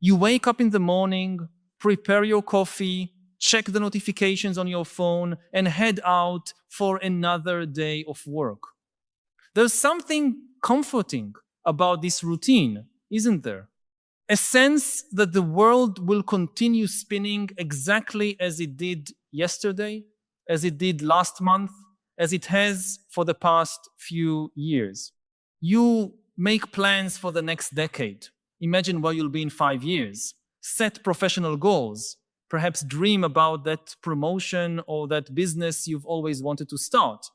You wake up in the morning, prepare your coffee, check the notifications on your phone, and head out for another day of work. There's something comforting about this routine, isn't there? A sense that the world will continue spinning exactly as it did yesterday, as it did last month, as it has for the past few years. You make plans for the next decade. Imagine where you'll be in 5 years. Set professional goals. Perhaps dream about that promotion or that business you've always wanted to start.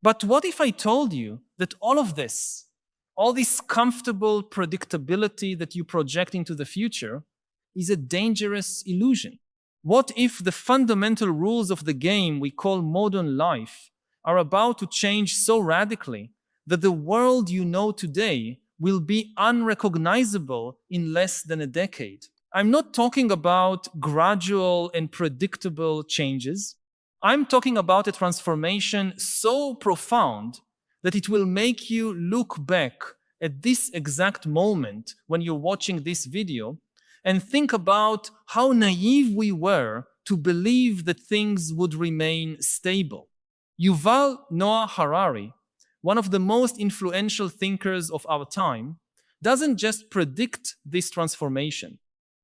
But what if I told you that all of this, all this comfortable predictability that you project into the future, is a dangerous illusion? What if the fundamental rules of the game we call modern life are about to change so radically that the world you know today will be unrecognizable in less than a decade? I'm not talking about gradual and predictable changes. I'm talking about a transformation so profound that it will make you look back at this exact moment when you're watching this video and think about how naive we were to believe that things would remain stable. Yuval Noah Harari, one of the most influential thinkers of our time, doesn't just predict this transformation.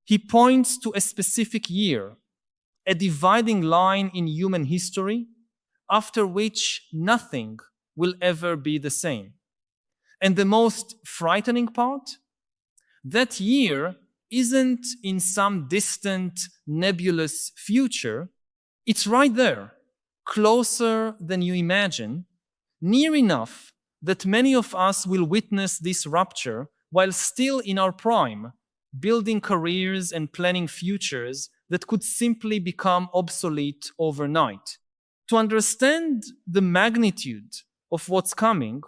He points to a specific year, a dividing line in human history, after which nothing will ever be the same. And the most frightening part? That year isn't in some distant, nebulous future. It's right there, closer than you imagine, near enough that many of us will witness this rupture while still in our prime, building careers and planning futures that could simply become obsolete overnight. To understand the magnitude of what's coming,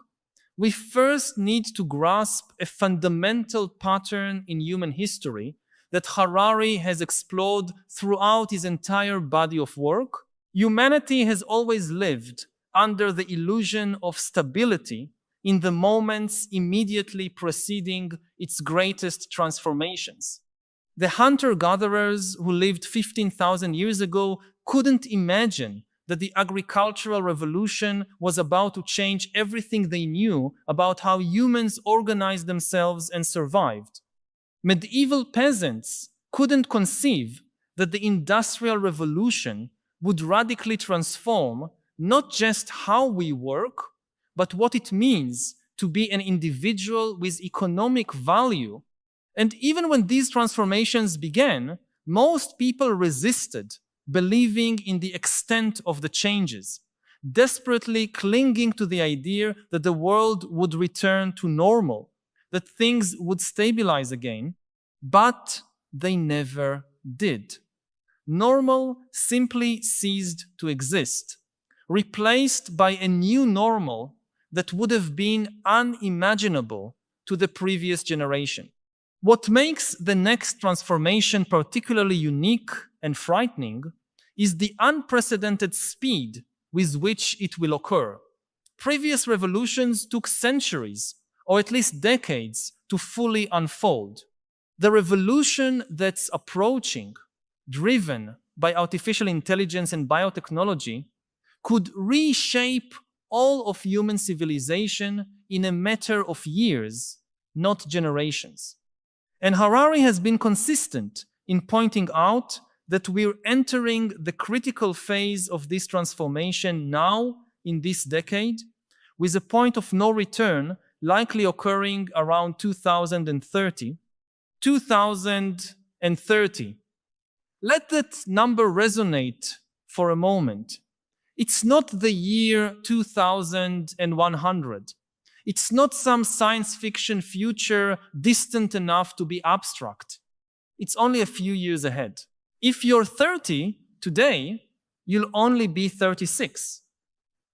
we first need to grasp a fundamental pattern in human history that Harari has explored throughout his entire body of work. Humanity has always lived under the illusion of stability in the moments immediately preceding its greatest transformations. The hunter-gatherers who lived 15,000 years ago couldn't imagine that the agricultural revolution was about to change everything they knew about how humans organized themselves and survived. Medieval peasants couldn't conceive that the Industrial Revolution would radically transform not just how we work, but what it means to be an individual with economic value. And even when these transformations began, most people resisted believing in the extent of the changes, desperately clinging to the idea that the world would return to normal, that things would stabilize again, but they never did. Normal simply ceased to exist, replaced by a new normal that would have been unimaginable to the previous generation. What makes the next transformation particularly unique and frightening is the unprecedented speed with which it will occur. Previous revolutions took centuries, or at least decades, to fully unfold. The revolution that's approaching, driven by artificial intelligence and biotechnology, could reshape all of human civilization in a matter of years, not generations. And Harari has been consistent in pointing out that we're entering the critical phase of this transformation now in this decade, with a point of no return likely occurring around 2030. 2030. Let that number resonate for a moment. It's not the year 2100. It's not some science fiction future distant enough to be abstract. It's only a few years ahead. If you're 30 today, you'll only be 36.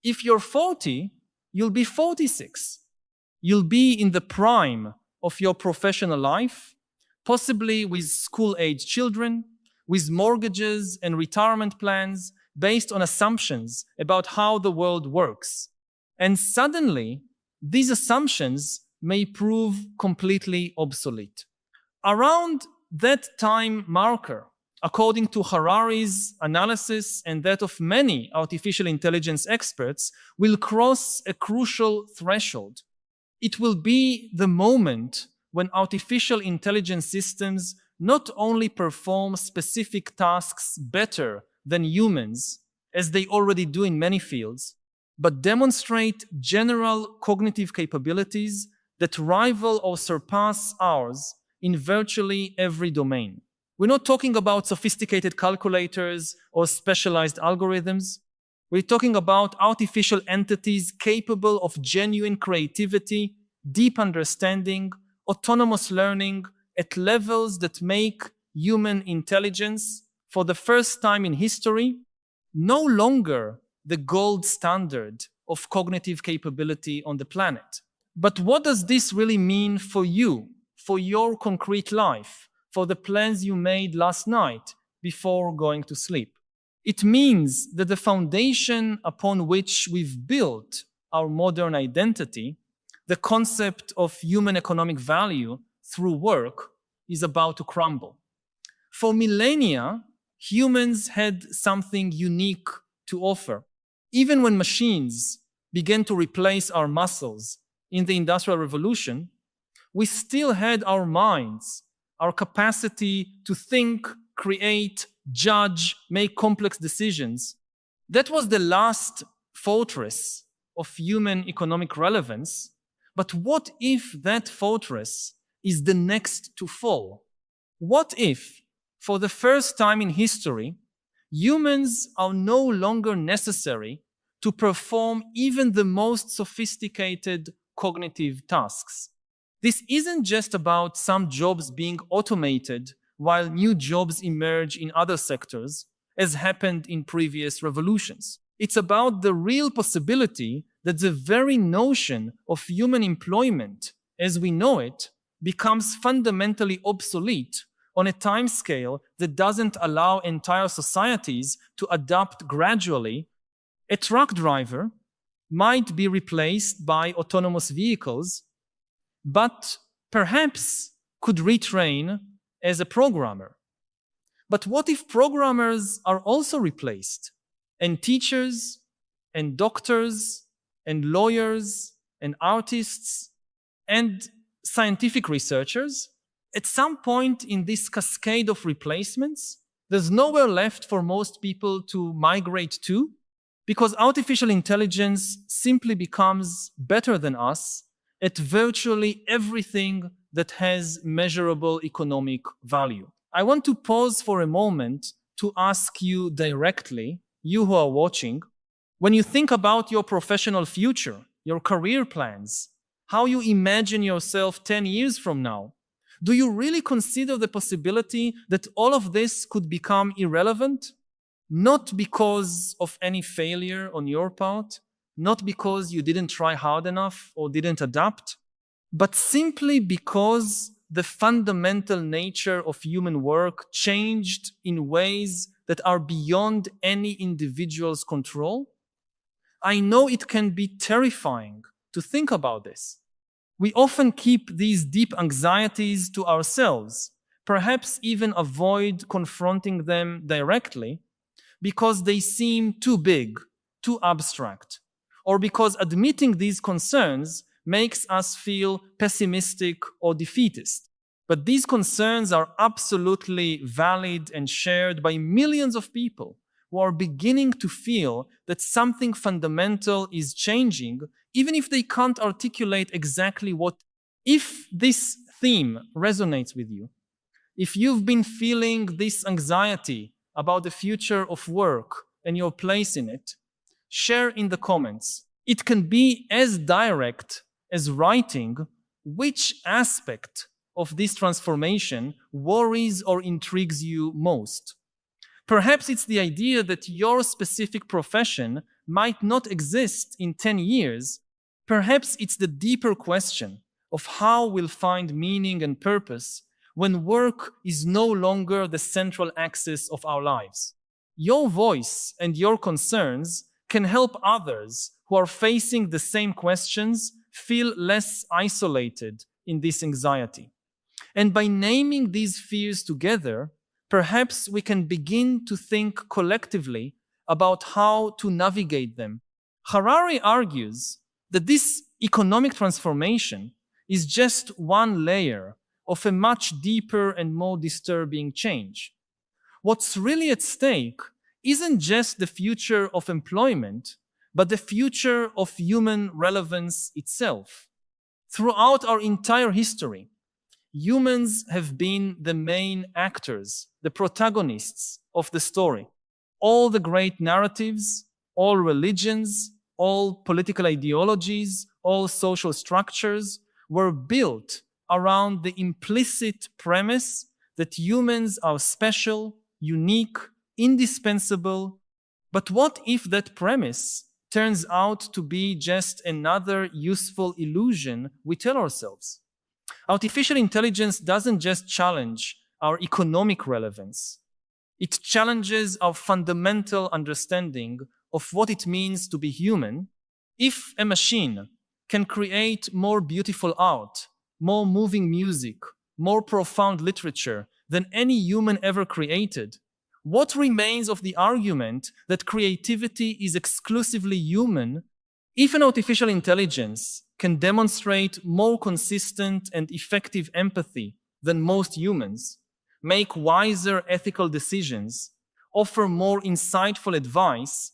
If you're 40, you'll be 46. You'll be in the prime of your professional life, possibly with school-age children, with mortgages and retirement plans based on assumptions about how the world works. And suddenly, these assumptions may prove completely obsolete. Around that time marker, according to Harari's analysis and that of many artificial intelligence experts, will cross a crucial threshold. It will be the moment when artificial intelligence systems not only perform specific tasks better than humans, as they already do in many fields, but demonstrate general cognitive capabilities that rival or surpass ours in virtually every domain. We're not talking about sophisticated calculators or specialized algorithms. We're talking about artificial entities capable of genuine creativity, deep understanding, autonomous learning at levels that make human intelligence, for the first time in history, no longer the gold standard of cognitive capability on the planet. But what does this really mean for you, for your concrete life, for the plans you made last night before going to sleep? It means that the foundation upon which we've built our modern identity, the concept of human economic value through work, is about to crumble. For millennia, humans had something unique to offer. Even when machines began to replace our muscles in the Industrial Revolution, we still had our minds, our capacity to think, create, judge, make complex decisions. That was the last fortress of human economic relevance. But what if that fortress is the next to fall? What if, for the first time in history, humans are no longer necessary to perform even the most sophisticated cognitive tasks? This isn't just about some jobs being automated while new jobs emerge in other sectors, as happened in previous revolutions. It's about the real possibility that the very notion of human employment, as we know it, becomes fundamentally obsolete on a timescale that doesn't allow entire societies to adapt gradually. A truck driver might be replaced by autonomous vehicles, but perhaps could retrain as a programmer. But what if programmers are also replaced, and teachers, and doctors, and lawyers, and artists, and scientific researchers? At some point in this cascade of replacements, there's nowhere left for most people to migrate to, because artificial intelligence simply becomes better than us at virtually everything that has measurable economic value. I want to pause for a moment to ask you directly, you who are watching, when you think about your professional future, your career plans, how you imagine yourself 10 years from now, do you really consider the possibility that all of this could become irrelevant? Not because of any failure on your part, not because you didn't try hard enough or didn't adapt, but simply because the fundamental nature of human work changed in ways that are beyond any individual's control? I know it can be terrifying to think about this. We often keep these deep anxieties to ourselves, perhaps even avoid confronting them directly, because they seem too big, too abstract, or because admitting these concerns makes us feel pessimistic or defeatist. But these concerns are absolutely valid and shared by millions of people who are beginning to feel that something fundamental is changing, even if they can't articulate exactly what. If this theme resonates with you, if you've been feeling this anxiety about the future of work and your place in it, share in the comments. It can be as direct as writing which aspect of this transformation worries or intrigues you most. Perhaps it's the idea that your specific profession might not exist in 10 years. Perhaps it's the deeper question of how we'll find meaning and purpose when work is no longer the central axis of our lives. Your voice and your concerns can help others who are facing the same questions feel less isolated in this anxiety. And by naming these fears together, perhaps we can begin to think collectively about how to navigate them. Harari argues that this economic transformation is just one layer of a much deeper and more disturbing change. What's really at stake isn't just the future of employment, but the future of human relevance itself. Throughout our entire history, humans have been the main actors, the protagonists of the story. All the great narratives, all religions, all political ideologies, all social structures were built around the implicit premise that humans are special, unique, indispensable. But what if that premise turns out to be just another useful illusion we tell ourselves? Artificial intelligence doesn't just challenge our economic relevance. It challenges our fundamental understanding of what it means to be human. If a machine can create more beautiful art, more moving music, more profound literature than any human ever created, what remains of the argument that creativity is exclusively human? If an artificial intelligence can demonstrate more consistent and effective empathy than most humans, make wiser ethical decisions, offer more insightful advice,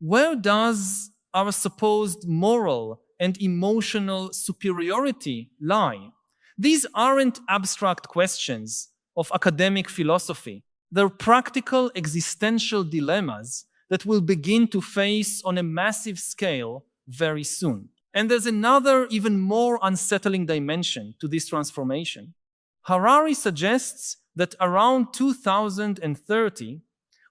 where does our supposed moral and emotional superiority lie? These aren't abstract questions of academic philosophy. They're practical existential dilemmas that we'll begin to face on a massive scale very soon. And there's another, even more unsettling dimension to this transformation. Harari suggests that around 2030,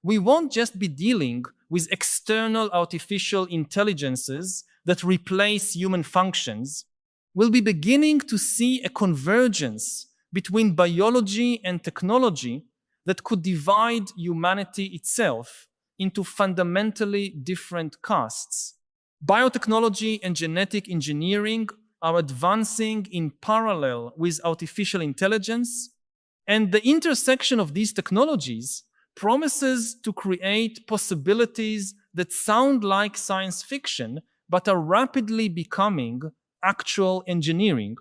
we won't just be dealing with external artificial intelligences that replace human functions. We'll be beginning to see a convergence between biology and technology that could divide humanity itself into fundamentally different castes. Biotechnology and genetic engineering are advancing in parallel with artificial intelligence, and the intersection of these technologies promises to create possibilities that sound like science fiction but are rapidly becoming actual engineering.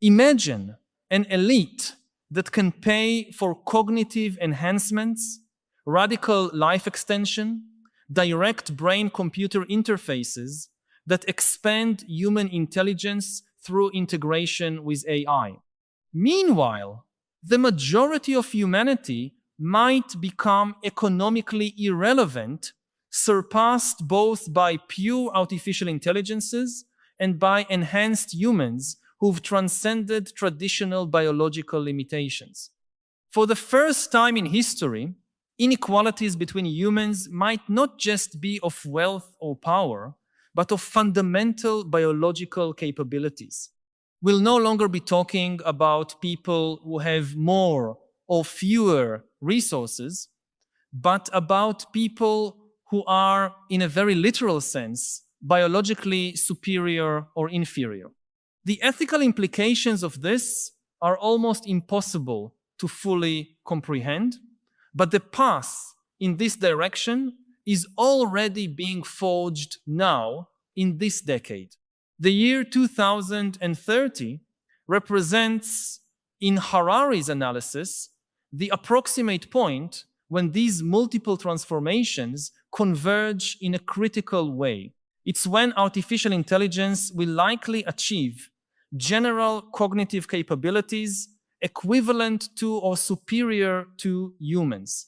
Imagine an elite that can pay for cognitive enhancements, radical life extension, direct brain-computer interfaces that expand human intelligence through integration with AI. Meanwhile, the majority of humanity might become economically irrelevant, surpassed both by pure artificial intelligences and by enhanced humans who've transcended traditional biological limitations. For the first time in history, inequalities between humans might not just be of wealth or power, but of fundamental biological capabilities. We'll no longer be talking about people who have more or fewer resources, but about people who are, in a very literal sense, biologically superior or inferior. The ethical implications of this are almost impossible to fully comprehend, but the path in this direction is already being forged now in this decade. The year 2030 represents, in Harari's analysis, the approximate point when these multiple transformations converge in a critical way. It's when artificial intelligence will likely achieve general cognitive capabilities equivalent to or superior to humans.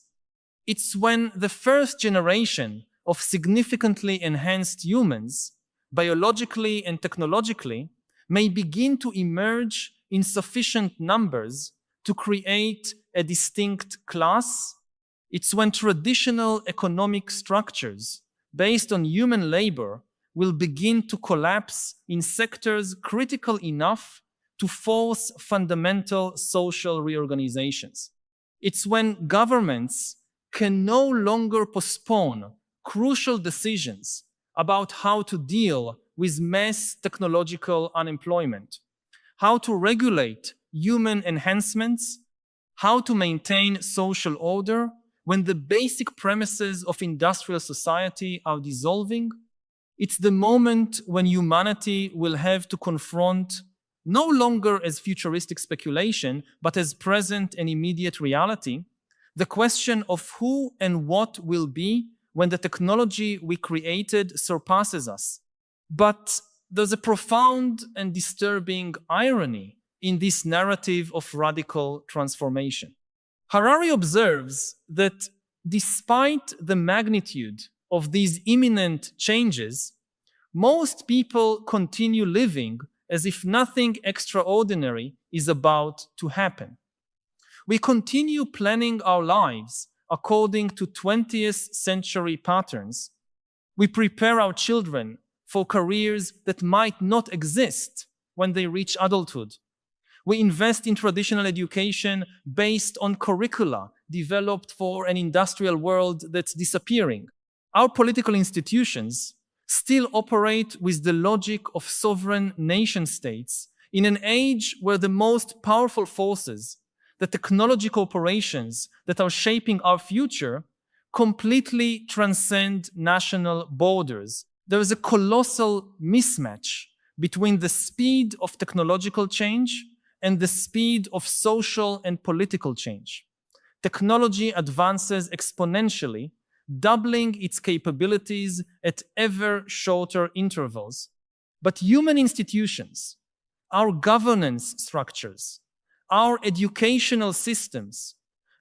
It's when the first generation of significantly enhanced humans, biologically and technologically, may begin to emerge in sufficient numbers to create a distinct class. It's when traditional economic structures based on human labor will begin to collapse in sectors critical enough to force fundamental social reorganizations. It's when governments can no longer postpone crucial decisions about how to deal with mass technological unemployment, how to regulate human enhancements, how to maintain social order when the basic premises of industrial society are dissolving. It's the moment when humanity will have to confront, no longer as futuristic speculation, but as present and immediate reality, the question of who and what will be when the technology we created surpasses us. But there's a profound and disturbing irony in this narrative of radical transformation. Harari observes that despite the magnitude of these imminent changes, most people continue living as if nothing extraordinary is about to happen. We continue planning our lives according to 20th century patterns. We prepare our children for careers that might not exist when they reach adulthood. We invest in traditional education based on curricula developed for an industrial world that's disappearing. Our political institutions still operate with the logic of sovereign nation states in an age where the most powerful forces, the technology corporations that are shaping our future, completely transcend national borders. There is a colossal mismatch between the speed of technological change and the speed of social and political change. Technology advances exponentially, doubling its capabilities at ever shorter intervals. But human institutions, our governance structures, our educational systems,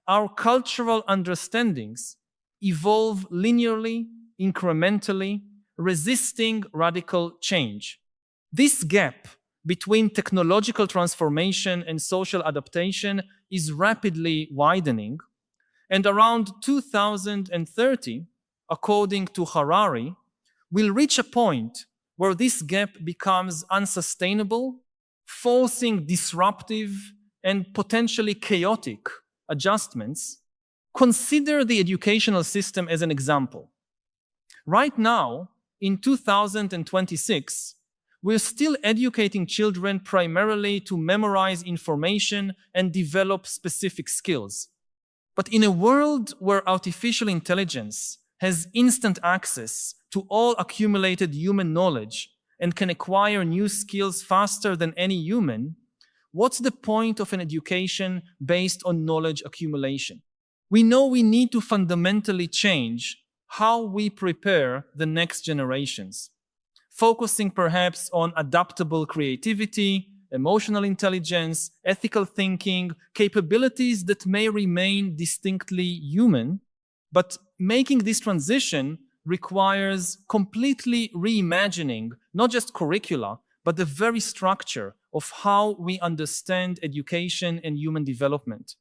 our cultural understandings evolve linearly, incrementally, resisting radical change. This gap between technological transformation and social adaptation is rapidly widening, and around 2030, according to Harari, will reach a point where this gap becomes unsustainable, forcing disruptive and potentially chaotic adjustments. Consider the educational system as an example. Right now, in 2026, we're still educating children primarily to memorize information and develop specific skills. But in a world where artificial intelligence has instant access to all accumulated human knowledge and can acquire new skills faster than any human, what's the point of an education based on knowledge accumulation? We know we need to fundamentally change how we prepare the next generations, focusing perhaps on adaptable creativity, emotional intelligence, ethical thinking, capabilities that may remain distinctly human, but making this transition requires completely reimagining not just curricula, but the very structure of how we understand education and human development.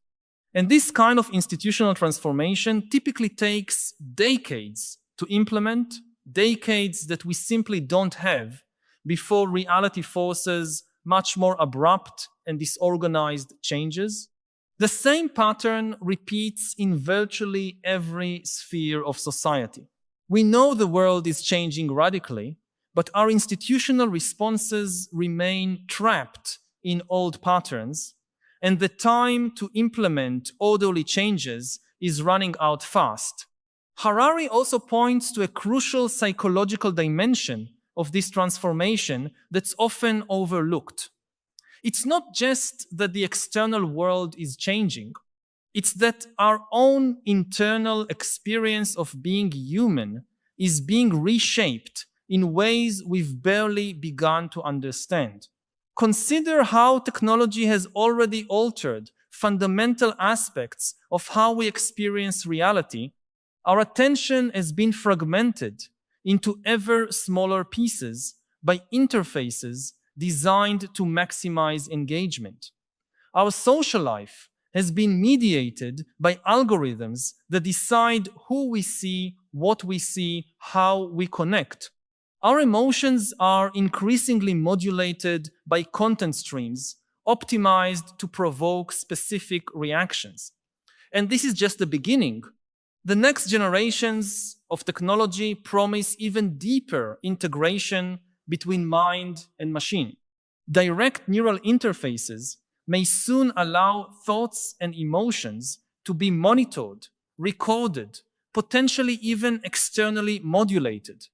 And this kind of institutional transformation typically takes decades to implement, decades that we simply don't have before reality forces much more abrupt and disorganized changes. The same pattern repeats in virtually every sphere of society. We know the world is changing radically, but our institutional responses remain trapped in old patterns, and the time to implement orderly changes is running out fast. Harari also points to a crucial psychological dimension of this transformation that's often overlooked. It's not just that the external world is changing, it's that our own internal experience of being human is being reshaped in ways we've barely begun to understand. Consider how technology has already altered fundamental aspects of how we experience reality. Our attention has been fragmented into ever smaller pieces by interfaces designed to maximize engagement. Our social life has been mediated by algorithms that decide who we see, what we see, how we connect. Our emotions are increasingly modulated by content streams, optimized to provoke specific reactions. And this is just the beginning. The next generations of technology promise even deeper integration between mind and machine. Direct neural interfaces may soon allow thoughts and emotions to be monitored, recorded, potentially even externally modulated.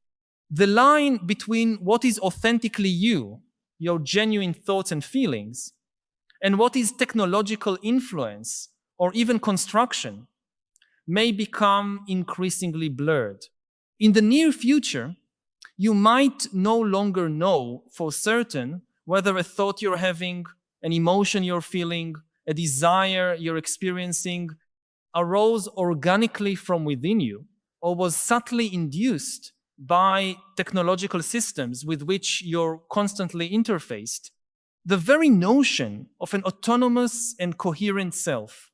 The line between what is authentically you, your genuine thoughts and feelings, and what is technological influence or even construction may become increasingly blurred. In the near future, you might no longer know for certain whether a thought you're having, an emotion you're feeling, a desire you're experiencing arose organically from within you or was subtly induced by technological systems with which you're constantly interfaced. The very notion of an autonomous and coherent self,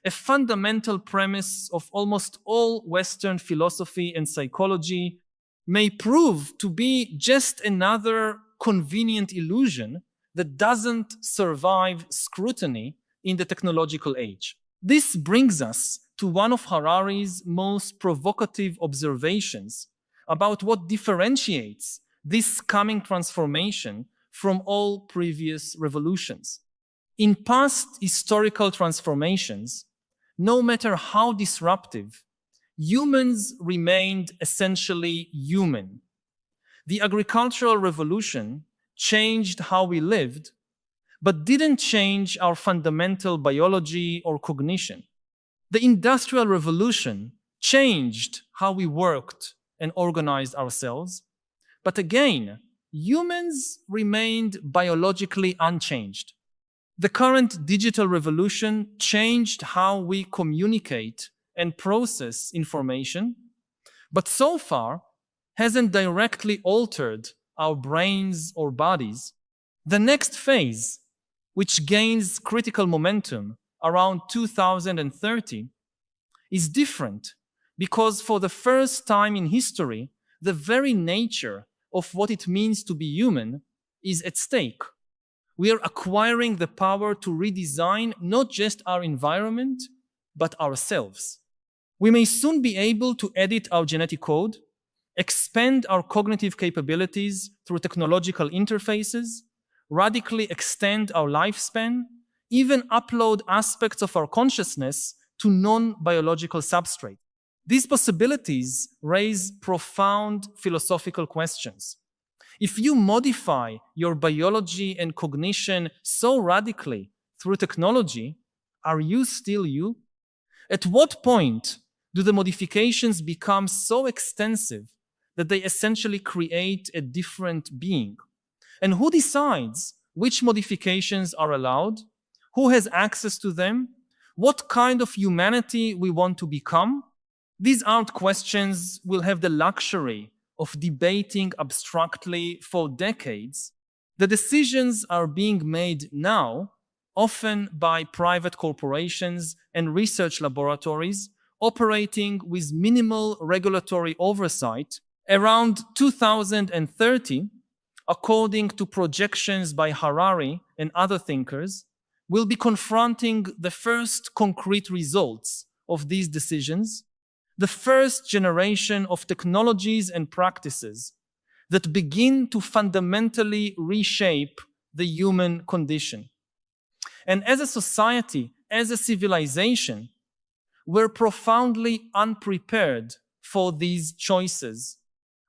a fundamental premise of almost all Western philosophy and psychology, may prove to be just another convenient illusion that doesn't survive scrutiny in the technological age. This brings us to one of Harari's most provocative observations about what differentiates this coming transformation from all previous revolutions. In past historical transformations, no matter how disruptive, humans remained essentially human. The agricultural revolution changed how we lived, but didn't change our fundamental biology or cognition. The Industrial Revolution changed how we worked and organized ourselves, but again, humans remained biologically unchanged. The current digital revolution changed how we communicate and process information, but so far hasn't directly altered our brains or bodies. The next phase, which gains critical momentum around 2030, is different because for the first time in history, the very nature of what it means to be human is at stake. We are acquiring the power to redesign not just our environment, but ourselves. We may soon be able to edit our genetic code, expand our cognitive capabilities through technological interfaces, radically extend our lifespan, even upload aspects of our consciousness to non-biological substrate. These possibilities raise profound philosophical questions. If you modify your biology and cognition so radically through technology, are you still you? At what point do the modifications become so extensive that they essentially create a different being? And who decides which modifications are allowed? Who has access to them? What kind of humanity we want to become? These aren't questions we'll have the luxury of debating abstractly for decades. The decisions are being made now, often by private corporations and research laboratories operating with minimal regulatory oversight. Around 2030, according to projections by Harari and other thinkers, we'll be confronting the first concrete results of these decisions, the first generation of technologies and practices that begin to fundamentally reshape the human condition. And as a society, as a civilization, we're profoundly unprepared for these choices.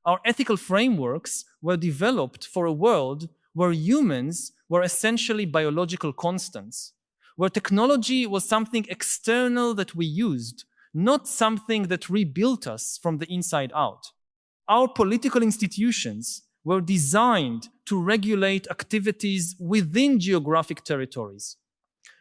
Our ethical frameworks were developed for a world where humans were essentially biological constants, where technology was something external that we used, not something that rebuilt us from the inside out. Our political institutions were designed to regulate activities within geographic territories,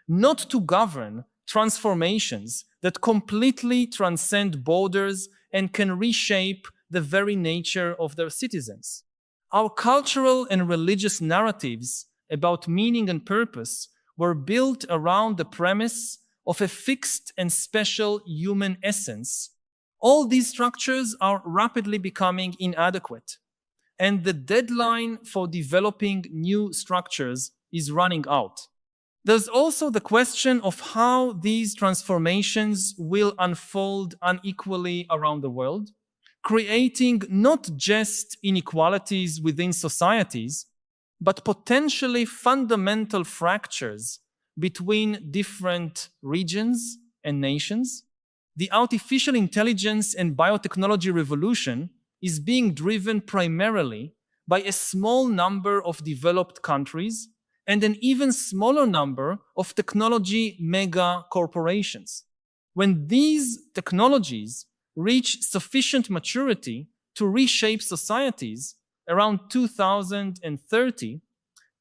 not to govern transformations that completely transcend borders and can reshape the very nature of their citizens. Our cultural and religious narratives about meaning and purpose were built around the premise of a fixed and special human essence. All these structures are rapidly becoming inadequate, and the deadline for developing new structures is running out. There's also the question of how these transformations will unfold unequally around the world, creating not just inequalities within societies, but potentially fundamental fractures between different regions and nations. The artificial intelligence and biotechnology revolution is being driven primarily by a small number of developed countries and an even smaller number of technology mega corporations. When these technologies reach sufficient maturity to reshape societies around 2030,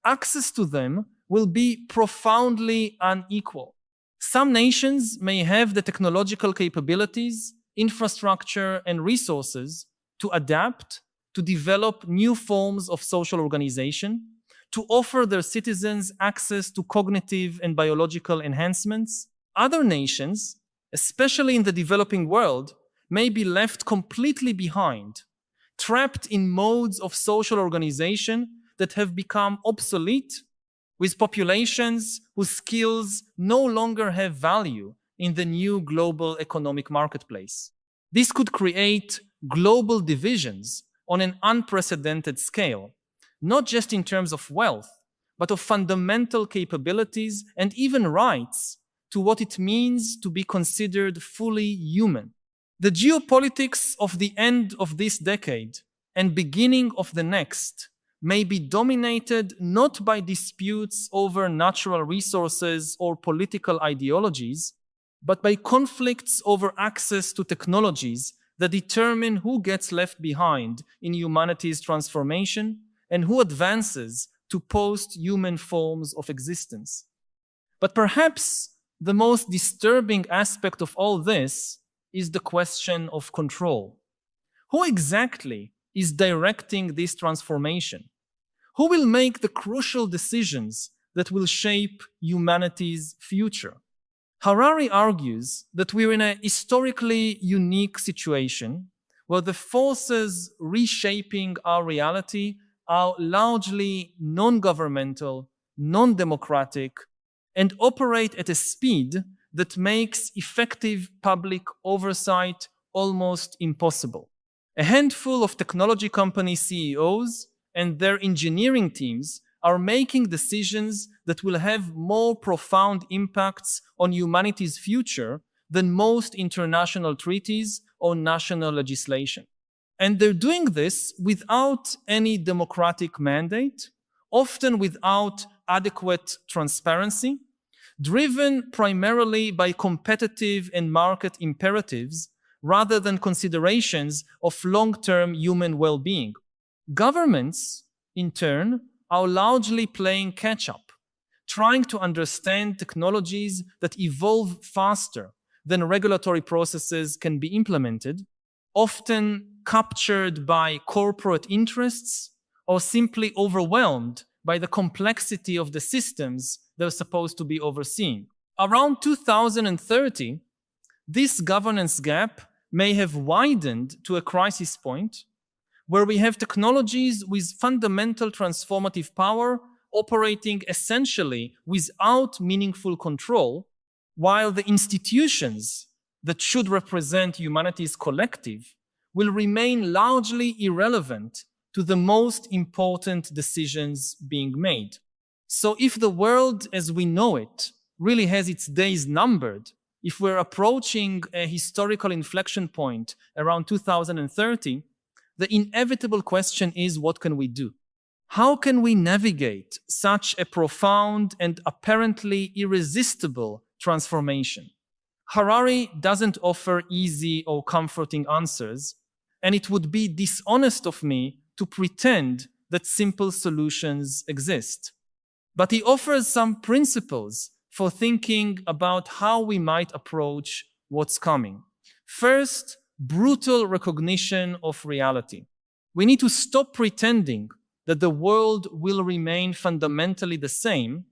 access to them will be profoundly unequal. Some nations may have the technological capabilities, infrastructure, and resources to adapt, to develop new forms of social organization, to offer their citizens access to cognitive and biological enhancements. Other nations, especially in the developing world, may be left completely behind, trapped in modes of social organization that have become obsolete, with populations whose skills no longer have value in the new global economic marketplace. This could create global divisions on an unprecedented scale, not just in terms of wealth, but of fundamental capabilities and even rights to what it means to be considered fully human. The geopolitics of the end of this decade and beginning of the next may be dominated not by disputes over natural resources or political ideologies, but by conflicts over access to technologies that determine who gets left behind in humanity's transformation and who advances to post-human forms of existence. But perhaps the most disturbing aspect of all this is the question of control. Who exactly is directing this transformation? Who will make the crucial decisions that will shape humanity's future? Harari argues that we're in a historically unique situation where the forces reshaping our reality are largely non-governmental, non-democratic, and operate at a speed that makes effective public oversight almost impossible. A handful of technology company CEOs and their engineering teams are making decisions that will have more profound impacts on humanity's future than most international treaties or national legislation. And they're doing this without any democratic mandate, often without adequate transparency, driven primarily by competitive and market imperatives rather than considerations of long-term human well-being. Governments, in turn, are largely playing catch-up, trying to understand technologies that evolve faster than regulatory processes can be implemented, often captured by corporate interests or simply overwhelmed by the complexity of the systems they're supposed to be overseeing. Around 2030, this governance gap may have widened to a crisis point where we have technologies with fundamental transformative power operating essentially without meaningful control, while the institutions that should represent humanity's collective will remain largely irrelevant to the most important decisions being made. So if the world as we know it really has its days numbered, if we're approaching a historical inflection point around 2030, the inevitable question is, what can we do? How can we navigate such a profound and apparently irresistible transformation? Harari doesn't offer easy or comforting answers, and it would be dishonest of me to pretend that simple solutions exist. But he offers some principles for thinking about how we might approach what's coming. First, brutal recognition of reality. We need to stop pretending that the world will remain fundamentally the same,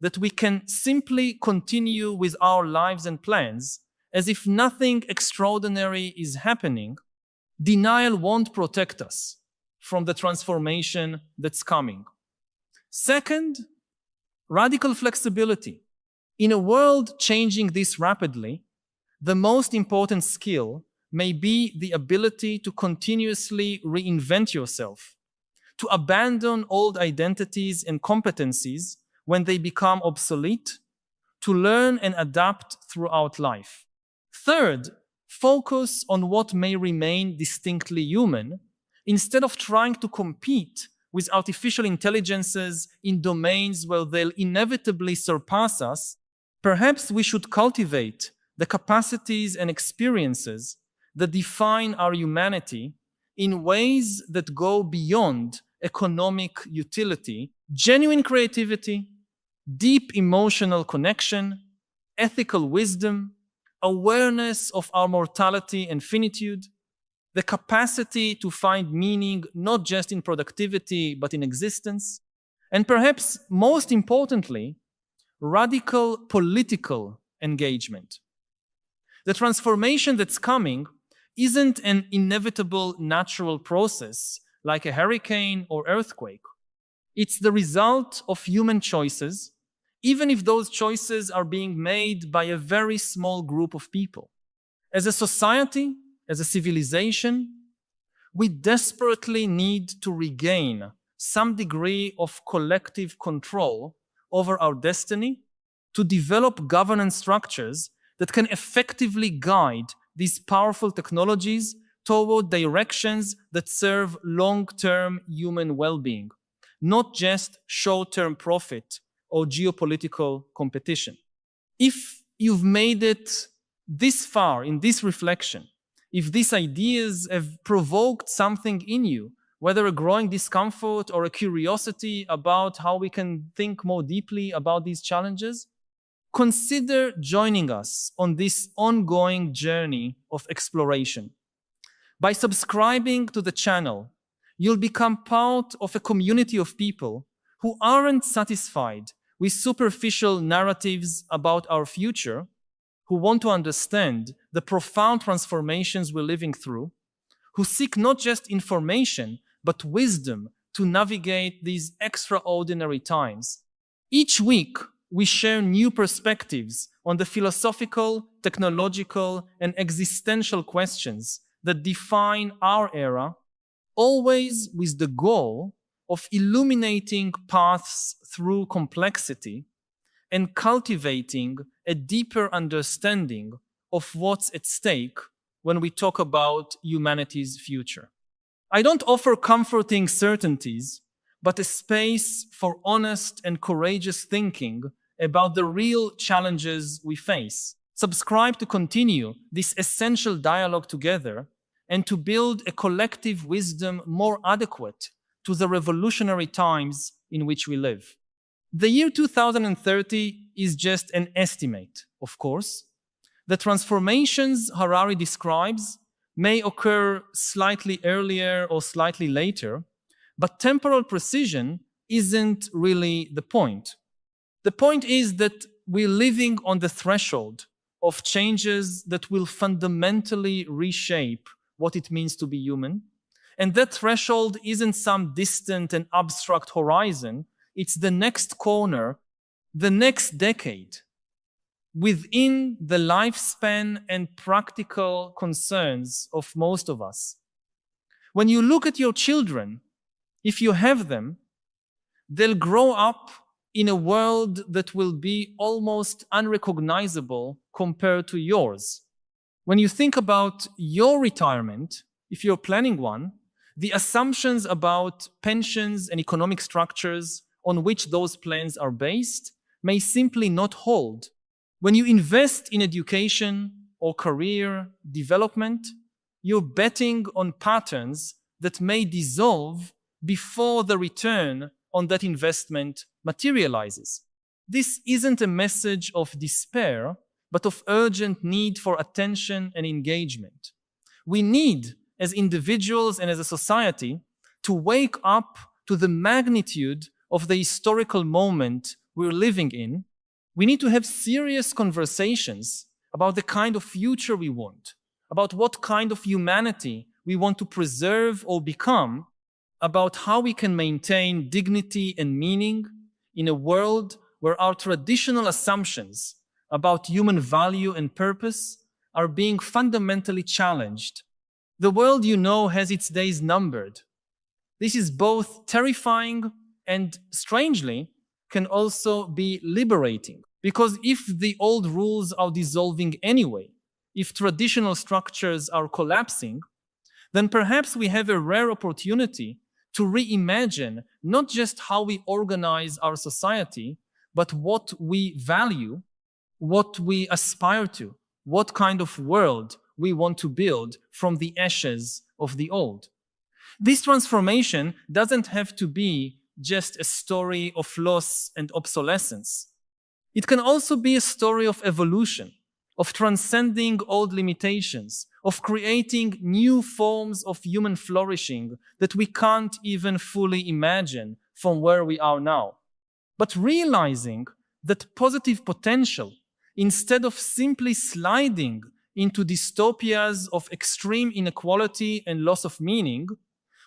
that we can simply continue with our lives and plans as if nothing extraordinary is happening. Denial won't protect us from the transformation that's coming. Second, radical flexibility. In a world changing this rapidly, the most important skill may be the ability to continuously reinvent yourself, to abandon old identities and competencies when they become obsolete, to learn and adapt throughout life. Third, focus on what may remain distinctly human instead of trying to compete with artificial intelligences in domains where they'll inevitably surpass us. Perhaps we should cultivate the capacities and experiences that define our humanity in ways that go beyond economic utility, genuine creativity, deep emotional connection, ethical wisdom, awareness of our mortality and finitude, the capacity to find meaning not just in productivity but in existence, and perhaps most importantly, radical political engagement. The transformation that's coming isn't an inevitable natural process like a hurricane or earthquake. It's the result of human choices, even if those choices are being made by a very small group of people. As a society, as a civilization, we desperately need to regain some degree of collective control over our destiny, to develop governance structures that can effectively guide these powerful technologies toward directions that serve long-term human well-being, not just short-term profit or geopolitical competition. If you've made it this far in this reflection, if these ideas have provoked something in you, whether a growing discomfort or a curiosity about how we can think more deeply about these challenges, consider joining us on this ongoing journey of exploration. By subscribing to the channel, you'll become part of a community of people who aren't satisfied with superficial narratives about our future, who want to understand the profound transformations we're living through, who seek not just information, but wisdom to navigate these extraordinary times. Each week, we share new perspectives on the philosophical, technological, and existential questions that define our era, always with the goal of illuminating paths through complexity and cultivating a deeper understanding of what's at stake when we talk about humanity's future. I don't offer comforting certainties, but a space for honest and courageous thinking about the real challenges we face. Subscribe to continue this essential dialogue together and to build a collective wisdom more adequate to the revolutionary times in which we live. The year 2030 is just an estimate, of course. The transformations Harari describes may occur slightly earlier or slightly later, but temporal precision isn't really the point. The point is that we're living on the threshold of changes that will fundamentally reshape what it means to be human. And that threshold isn't some distant and abstract horizon. It's the next corner, the next decade, within the lifespan and practical concerns of most of us. When you look at your children, if you have them, they'll grow up in a world that will be almost unrecognizable compared to yours. When you think about your retirement, if you're planning one, the assumptions about pensions and economic structures on which those plans are based may simply not hold. When you invest in education or career development, you're betting on patterns that may dissolve before the return on that investment materializes. This isn't a message of despair, but of urgent need for attention and engagement. We need, as individuals and as a society, to wake up to the magnitude of the historical moment we're living in. We need to have serious conversations about the kind of future we want, about what kind of humanity we want to preserve or become, about how we can maintain dignity and meaning in a world where our traditional assumptions about human value and purpose are being fundamentally challenged. The world you know has its days numbered. This is both terrifying and, strangely, can also be liberating. Because if the old rules are dissolving anyway, if traditional structures are collapsing, then perhaps we have a rare opportunity to reimagine not just how we organize our society, but what we value, what we aspire to, what kind of world we want to build from the ashes of the old. This transformation doesn't have to be just a story of loss and obsolescence. It can also be a story of evolution, of transcending old limitations, of creating new forms of human flourishing that we can't even fully imagine from where we are now. But realizing that positive potential, instead of simply sliding into dystopias of extreme inequality and loss of meaning,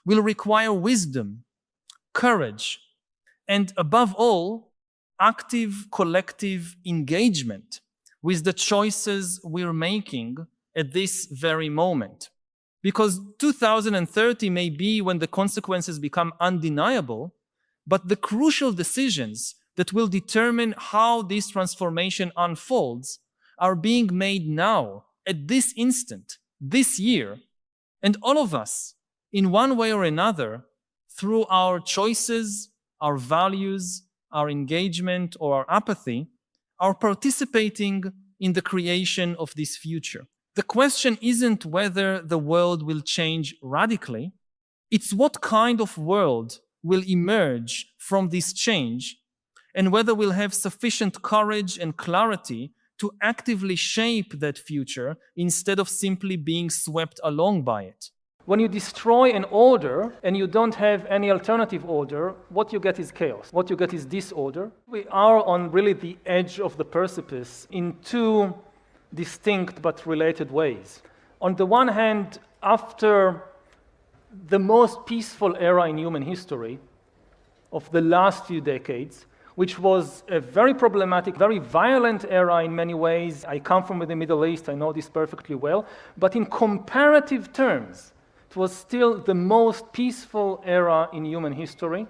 will require wisdom, courage, and above all, active collective engagement with the choices we're making at this very moment. Because 2030 may be when the consequences become undeniable, but the crucial decisions that will determine how this transformation unfolds are being made now, at this instant, this year, and all of us, in one way or another, through our choices, our values, our engagement, or our apathy, are participating in the creation of this future. The question isn't whether the world will change radically, it's what kind of world will emerge from this change, and whether we'll have sufficient courage and clarity to actively shape that future instead of simply being swept along by it. When you destroy an order and you don't have any alternative order, what you get is chaos. What you get is disorder. We are on really the edge of the precipice in two distinct but related ways. On the one hand, after the most peaceful era in human history of the last few decades, which was a very problematic, very violent era in many ways. I come from the Middle East, I know this perfectly well, but in comparative terms, it was still the most peaceful era in human history,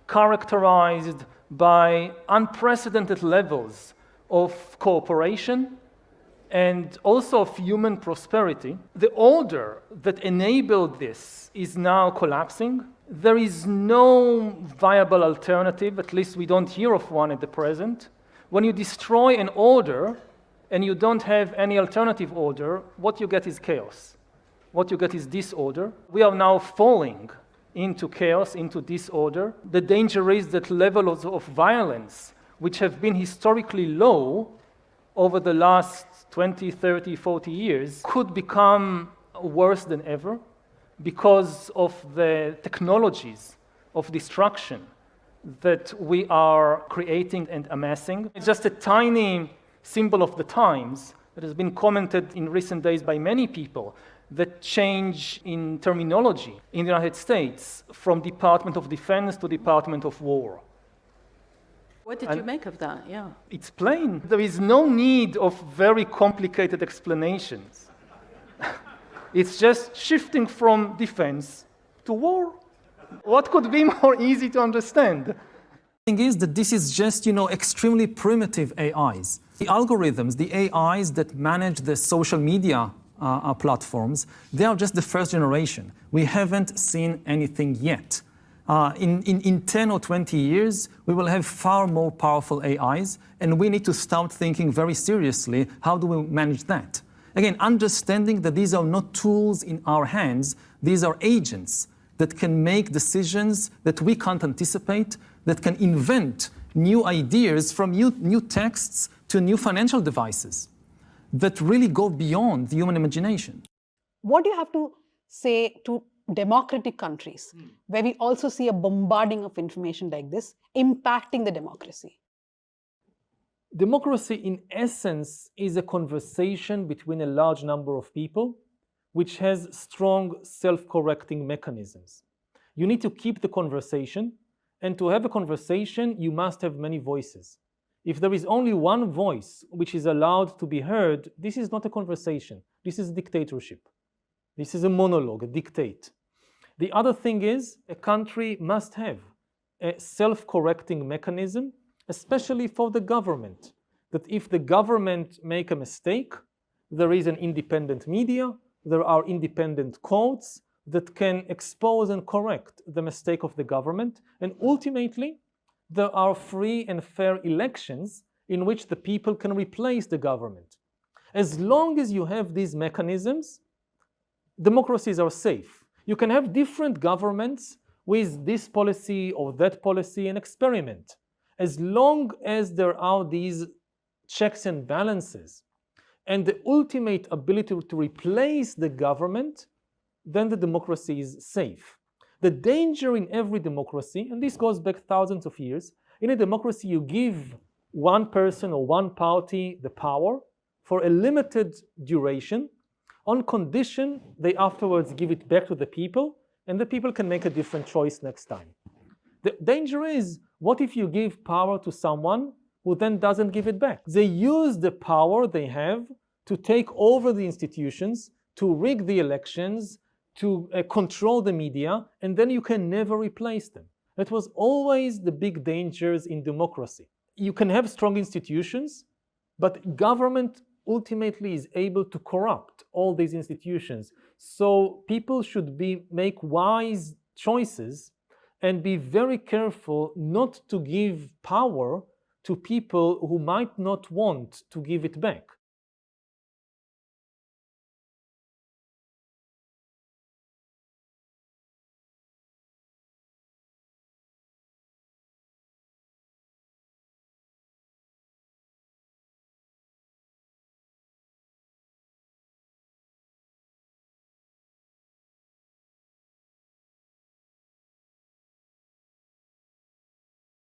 characterized by unprecedented levels of cooperation and also of human prosperity. The order that enabled this is now collapsing. There is no viable alternative, at least we don't hear of one at the present. When you destroy an order and you don't have any alternative order, what you get is chaos. What you get is disorder. We are now falling into chaos, into disorder. The danger is that levels of violence, which have been historically low over the last 20, 30, 40 years, could become worse than ever because of the technologies of destruction that we are creating and amassing. It's just a tiny symbol of the times that has been commented in recent days by many people, that change in terminology in the United States from Department of Defense to Department of War. What did you make of that? Yeah. It's plain. There is no need of very complicated explanations. It's just shifting from defense to war. What could be more easy to understand? The thing is that this is just, extremely primitive AIs. The algorithms, the AIs that manage the social media platforms, they are just the first generation. We haven't seen anything yet. In 10 or 20 years, we will have far more powerful AIs, and we need to start thinking very seriously, how do we manage that? Again, understanding that these are not tools in our hands, these are agents that can make decisions that we can't anticipate, that can invent new ideas from new texts to new financial devices that really go beyond the human imagination. What do you have to say to democratic countries where we also see a bombarding of information like this impacting the democracy? Democracy, in essence, is a conversation between a large number of people which has strong self-correcting mechanisms. You need to keep the conversation, and to have a conversation, you must have many voices. If there is only one voice which is allowed to be heard, this is not a conversation. This is a dictatorship. This is a monologue, a dictate. The other thing is, a country must have a self-correcting mechanism, especially for the government. that if the government make a mistake, there is an independent media, there are independent courts that can expose and correct the mistake of the government, and ultimately there are free and fair elections in which the people can replace the government. As long as you have these mechanisms, democracies are safe. You can have different governments with this policy or that policy and experiment. As long as there are these checks and balances and the ultimate ability to replace the government, then the democracy is safe. The danger in every democracy, and this goes back thousands of years, in a democracy you give one person or one party the power for a limited duration, on condition they afterwards give it back to the people, and the people can make a different choice next time. The danger is, what if you give power to someone who then doesn't give it back? They use the power they have to take over the institutions, to rig the elections, to control the media, and then you can never replace them. That was always the big dangers in democracy. You can have strong institutions, but government ultimately is able to corrupt all these institutions. So people should make wise choices and be very careful not to give power to people who might not want to give it back.